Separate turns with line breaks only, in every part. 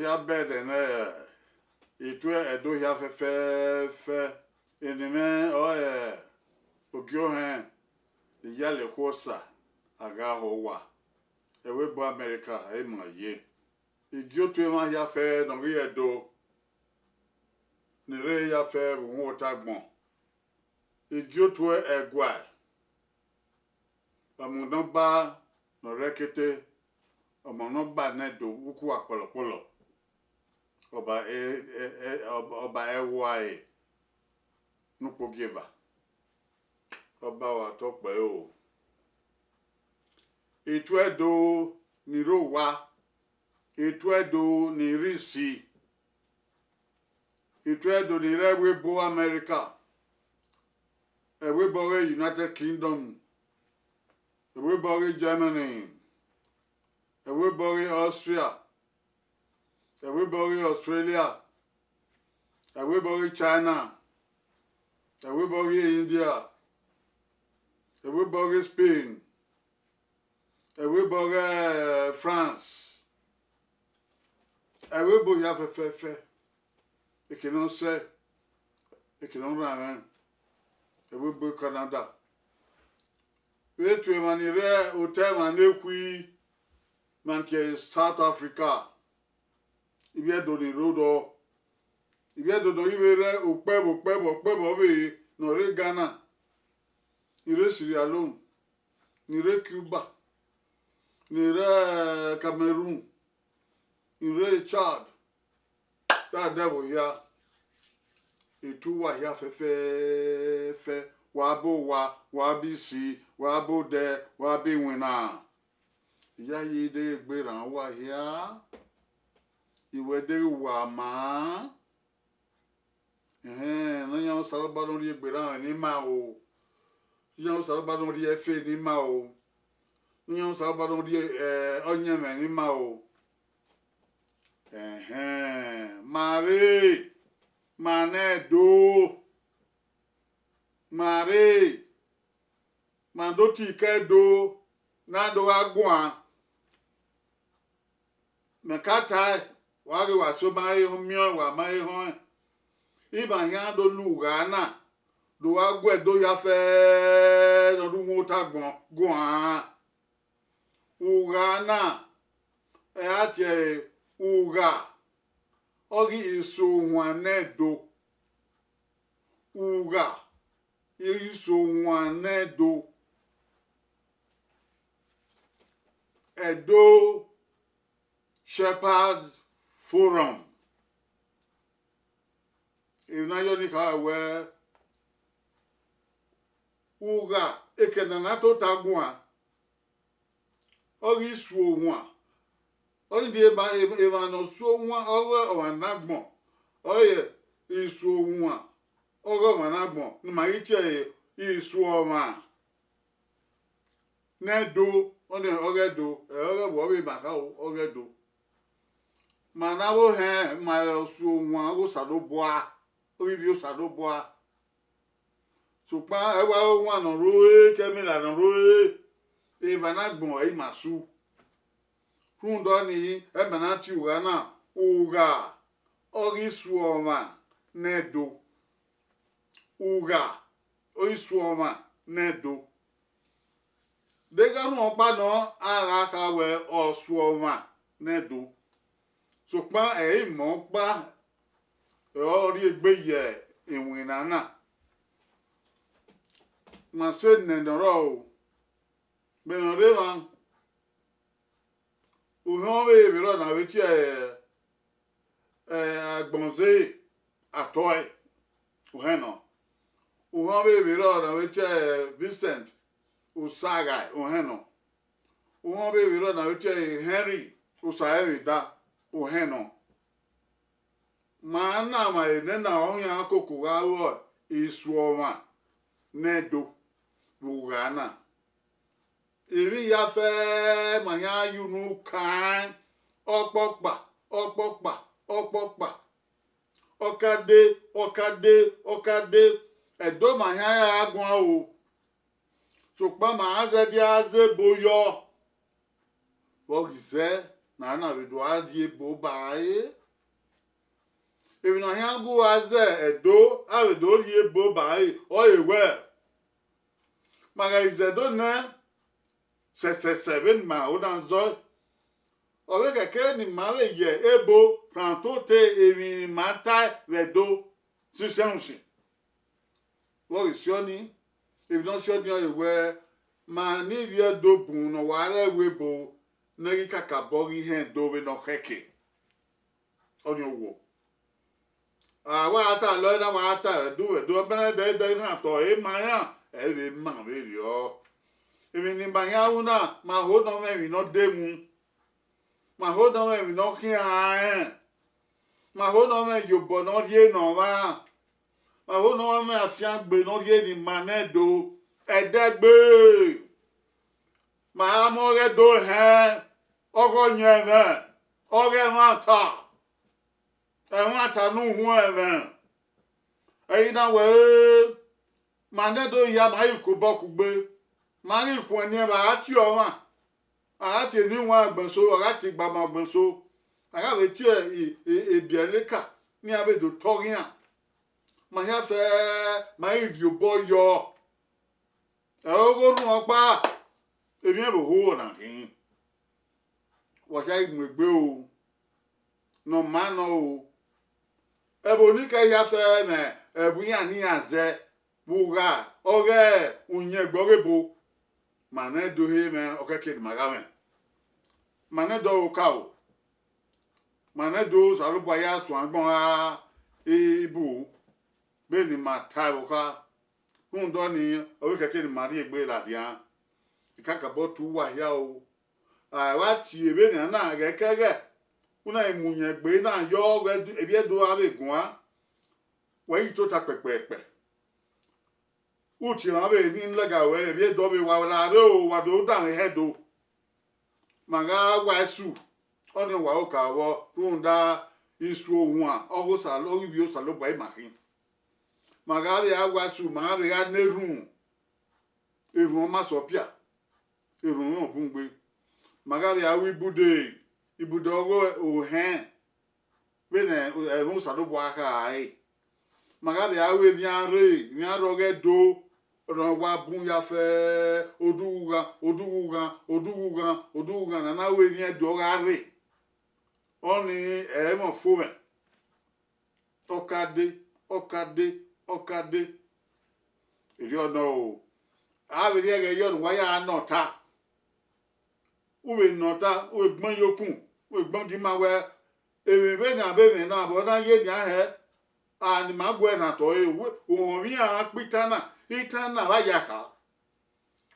ya bede ne itwe edo ya fe enime o ogyo he yale kosa aga howa ewe bo America e ma ye igyo twe ma ya fe no ri edo ni re ya fe bu otagbon igyo twe egwa amudan ba no rekete ọmọ no ba na do wuku apolopolo ọba ewae nupo giva ọba wa tope o etu edo ni rowa etu edo ni risi etu edo ni rewe bo America ewe bo United Kingdom ewe bo Germany everybody Austria, everybody Australia, everybody China, everybody India, everybody Spain, everybody France, everybody have a fair. You cannot say, you cannot run, everybody Canada. We to manire hotel manekui. Mantie South Africa ibia do ni rodo ibia do ibere opebo be no re Ghana ni re Sierra Leone ni re Cuba ni re Cameroon ni re Chad ta devil ya etu wa ya fe wa bo wa bisi wa bo de wa bi wina ya yi de gbera wa ya iwe de wa ma no yan salo ba don ri gbera ni ma o yan salo ba don ri efe ni ma o yan salo ba don ri onye me ni ma o mare manedo mare mando ti kedo na do agwan mekata wage waso mai homio wa mai hon iba ya do luga na do agwe do ya fe do ngota gbon uga na atie uga ogi iso nwanedo uga iso nwanedo Edo Shepherd Forum. Inayo ni ka we uga ekenana to tagua. Ori suo nwa. Ori die ba eva no suo nwa owe wanagbon. Oye isuo nwa. Ogo wanagbon. Ni ma itie isuo ma. Nedo onde ogedo bo be baka ogedo mana wo he ma su nwa wo sado boa obi bi o sado boa supa ewa nwa no ro kemila no ro e vana gbon e masu hundo ni e bana ti uga na uga ori suoma nedo uga ori suoma nedo Dega no pa no ara ka we osuoma nedo. So pa mo pa ori egbe ye enwina na. Ma se nendoro. Be no re wan. U ho be ro na we ti agbonze atoy. U heno. U ho be ro na we ti Vincent Usaga oheno won be we na we Henry Usaga da oheno ma na ma ene na onya akoko ga wo isuoma nedo bugana iri ya fe ma ya yunu kan opopa okade edo ma ya agun o so pa ma aze di aze boyo wo gise na we do adie bo bae ebi no hiangu aze edo we do rie bo bae o ewe maga izedo ne se ben ma o dan zo o we keke ni ma we ye ebo pranto te ebi mata we do si sensi wo isioni ebi no sioni o ewe ma ni bi do bun no ware we bo nagi kaka bogi hen do we no heke onyo wo wa ata lo na wa ata do bana de na to e ma ya e be ma be yo ebi ni ba ya una ma ho no me vi no de mu ma ho no me vi no ki a ma ho no me yo bo no rie no wa ma ho no me afia gbe no rie ni manedo edegbe ma mo re do he ogo nyeve oge mata mata nu hu even eyi na we manedo ya ma iku bokugbe ma ri ku eni ba ati o wa ati ni wa agbenso ati gba ma agbenso aga we ti ebieleka ni abedo torian ma ya fe ma review boy yo ogo run pa ebi e bo ho na kin wo ja igbe o no ma no o e bo ni ka ya fe me ebu ya ni aze buga oge unye gbogebo mane do he me okeke magawe mane do ka o mane do salubo ya tu agbon ha ibu be ni mata o ka hun do ni okeke ni mari egbe la dia ikaka bo tu wa ya o wa ti ebe ni na ge kege una imunye gbe na yo ebi edo abegun a wa yi to ta pepepe uti na be ni nlega we ebi edo be wa la re o wa do dan he do maga wa su oni wa o ka wo tunda isu ohun a ogo sa lo bi o sa lo ba imakin maga be agwa su maga be ga nerun erun ma so pia erun o bungbe maga be awi ibude ogo o hen be ne erun sa lo bo aka ai maga be awi bi an roge do ro wa bun ya fe oduga na we ni do ga re oni mo fo me okade iri ona o a be ri ge yo wa ya nota uwe nota uwe gbon yokun uwe gbon di ma we ewe be na be me na bo na ye ni ahe ani ma gwe na to e o ri a pitana itana wa ya ka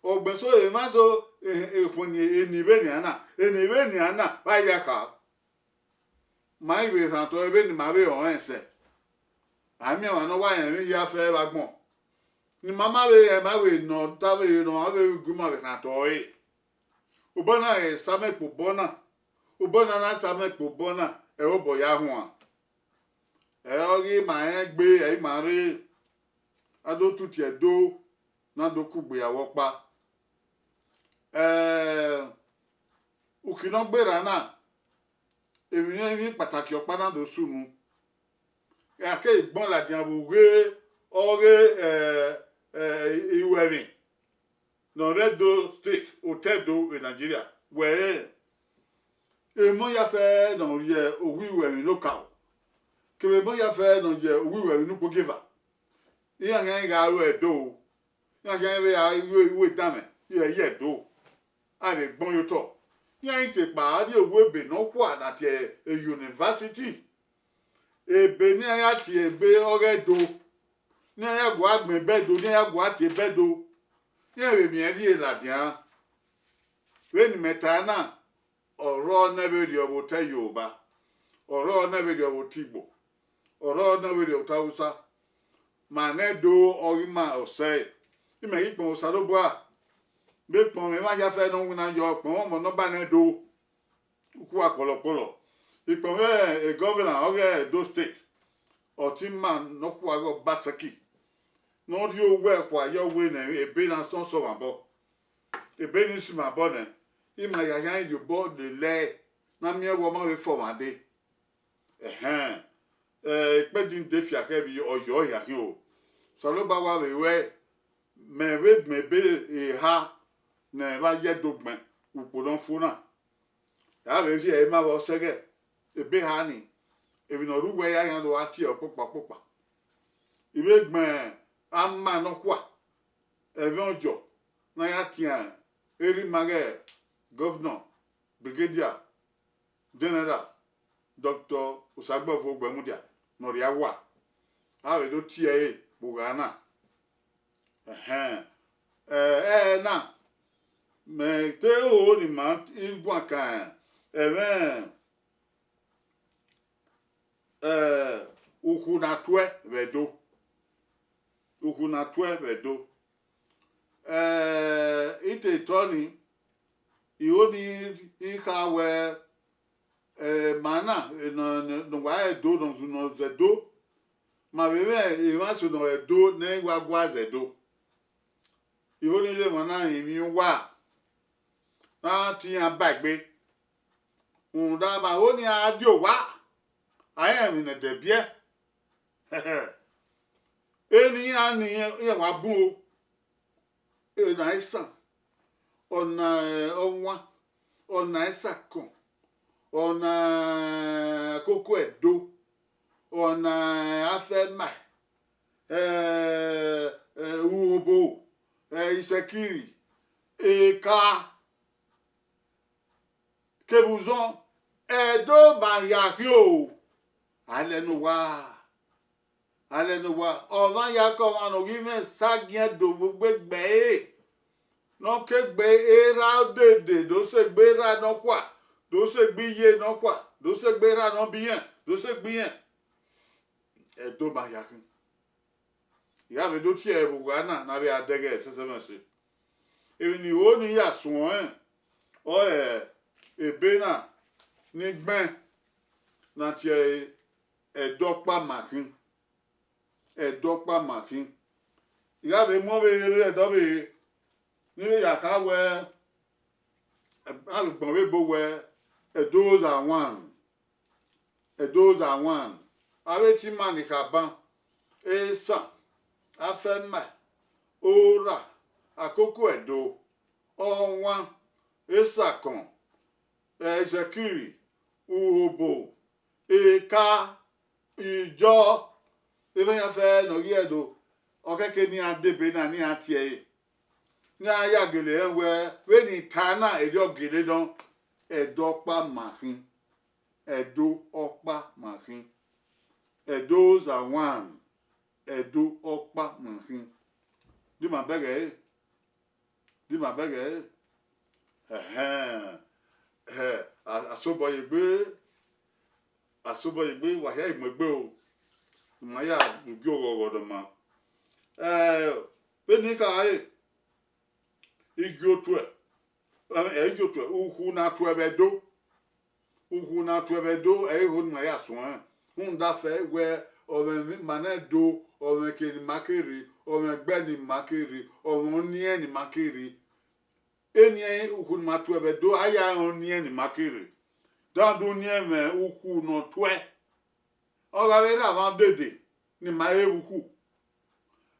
ogbenso e ma so funi eni be ni ana wa ya ka ma iwe na to e be ni ma be o ense ami wa no wa yan ya fe ba gbon ni mama be e ma we no ta be no be guma be na to e ubona e same po bona ubona na same po bona e o bo ya hu a e ogi ma e gbe e ma re ado tuti edo na do kugbe yawo pa ukino gbera na emi ni pataki opa na do sunu e ake igbon la dian bo we ore iwerin no Redo State hotel do in Nigeria where mo ya fe no ye owi iwerin local kebe mo ya fe no ye owi iwerin nu Pogeva iya ngan ga ro edo ya jan be ya iwe dame ye do a le gbon yo to ya ite pa di owo ebe no kwa na ti a university ebe ni ya ti ebe oredo ni ya gwa agbe bedo ni ya gwa ti bedo ni ebe mi ri la dia we ni meta na oro na be ri obo te Yoruba oro na be ri obo Tigbo oro na be ri obo Hausa manedo orima ose ime ipon osalobo a be pon me ma ja fe no na yo pon mo no ba nedo ku apolopolo ipon we governor of Edo State otiman no ku ago Basaki no ri owo e kwa yo we na ebe na so mabo ebe ni si mabo na ima ya yan yo bo de le na mie wo ma we formade pe din defia ke bi oyo ya hin o so lo ba wa we me be e ha na ba ye dogban upodon funa ya be fi e ma wo sege e be ha ni e bi no ruwe ya yan do ati popa ibe gbon amma no kwa e bi ojo na ya tian eri mage governor brigadier general Dr. Usagbafo Gbemudia Noria wa awe do tie bugana na me te o ni ma igwa kan uku na twe vedo ite toni ioni ikawe mana no wa do no zedo ma bebe e ma so no edo na gwa zedo ioni le mana imi wa na ti an bagbe unda ma oni adio wa I am in a debie eni ani e wa bu e na isa ona onwa ona isa kon ona koko edo ona afema uobo isekiri eka kebuzon edo bayakio alenuwa ova yakọ anu give sagien do gbegbe no kegbe era dede do se gbera no kwa do se gbiye no kwa do se gbera no bien do se gbien edo bayakin ya be do ti e bugana na be adege sesemese ebi ni o ni ya sun o ebe na ni gben na ti edokpa makin ya be mo be re do be ni ya ka we agbon we bo we those are one awe ti manika ban esa afema ora akoko edo onwa esa kon ezekiri uhobo eka ijo even ya fe no yedo okeke ni adebe na ni atie ni aya gele enwe we ni tana edi ogele don edokpa makin edo okpa makin those are one edo okpa makin di ma bege asobo yegbe wa ya imegbe o ma ya ugi ogogodo ma be ni ka igi otu uhu na tu ebedo ho ma ya so nda fe we oven manedo oven ke ni makeri oven gbe ni makeri oven ni eni makeri eni uhu ma tu ebedo aya oni eni makeri dandu ni eme uhu no twe oga we ra ma dede ni ma uhu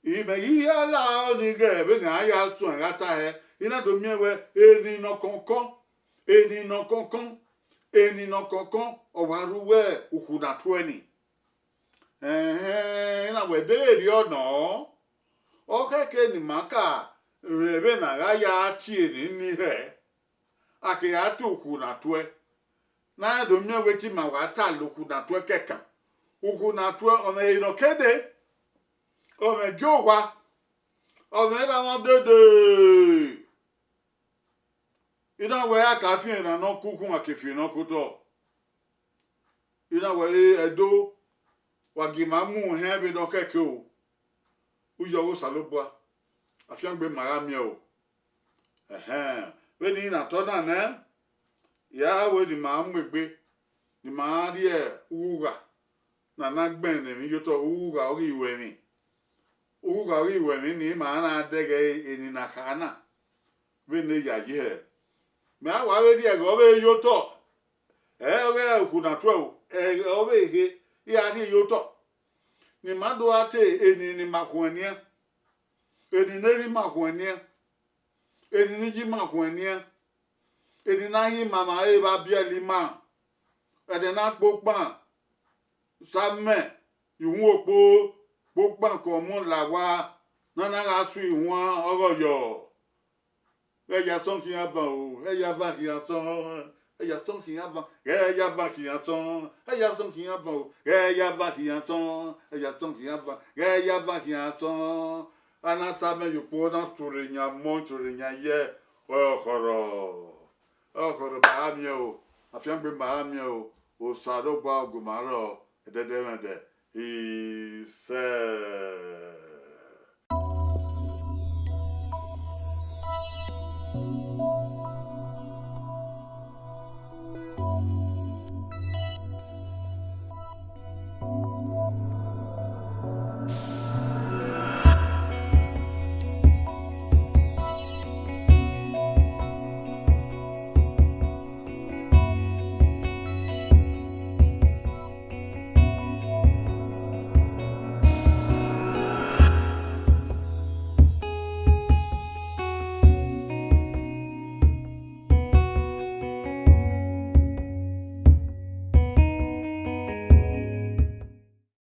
ime iya la oni ge be na aya so ngata he ina do miewe eni no konkon owaruwe uhu na 20 ina we de ri ona okeke ni maka rebe na ya ti ni he ake ya tu uhu na 20 na do miewe ti ma wa ta loku na 20 keka uhu na 20 ona ino kede ome jowa ome ra won dede ina we aka fi na no kuku akefi no kuto ina we edo wagima mu he be do keke o uyo wo salobua afiangbe marami o we ni na to na na ya we di ma mwegbe ni ma ri uga na gben ni yoto uga ori iwe mi ni ma na dege eni na kana we ne ya ye me awa we di ego be yoto we kuna twa obe he ya ni yoto ni mado ate eni ni makoania eni neri makoania eni ni ji makoania eni na hi mama e ba bia lima ede na popan samme ihun opo popan ko mo lawa nana ga su ihun oroyo ya son ki avan o ya van ki ason ya son ki avan ya van ki ason ya son ki avan o ya van ki ason ya son ki avan ya van ki ason ana sabe yo po na turinya mo turinya ye okoro ba mi o afian gbe ba mi o sado gba ogumaro edede ise